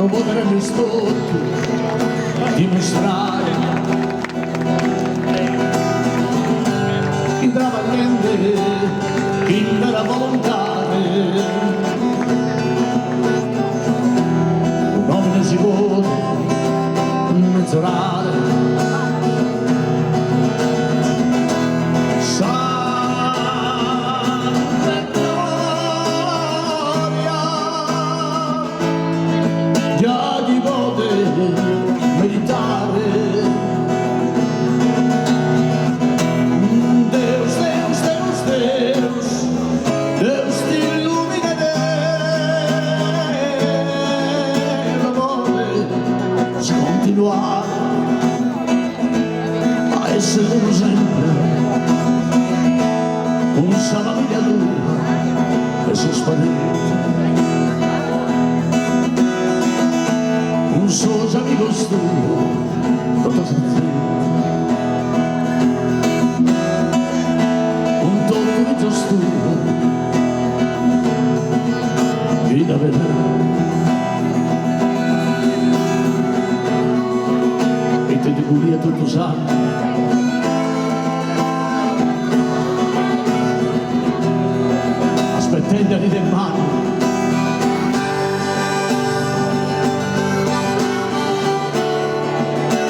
promuovere gli stocchi, dimostrare intravalente in vera volontà. Un uomo si vuole mezz'orale, salve gloria, già di poter meritare. Deus, Deus, Deus, Deus, Deus ti illumina nell'amore, si continuare a essere uno sempre, un salame a luna e sono sparito, un socio amico studio, tutto senza studio, vita vedere e te di curia tutto santo, aspettando di te mano,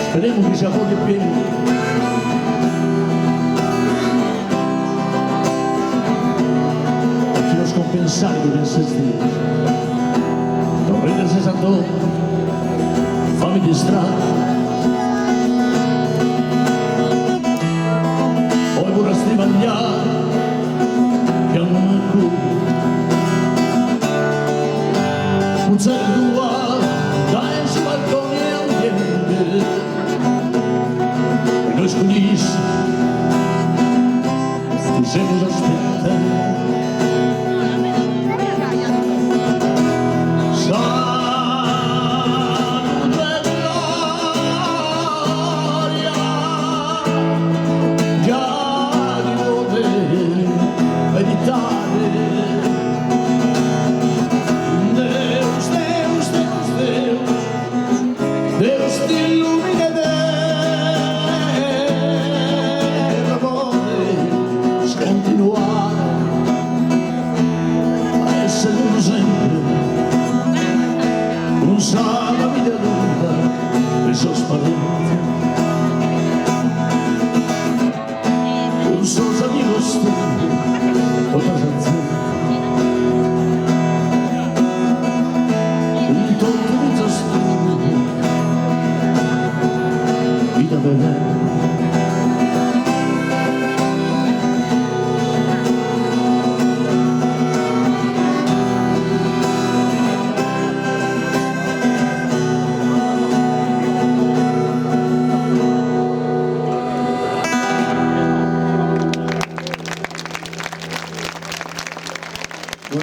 speriamo che sia fuori pieno. Scompensare di essere stessi, non prendersi santo, fammi distrarre, poi vorresti mangiare, che non è un certo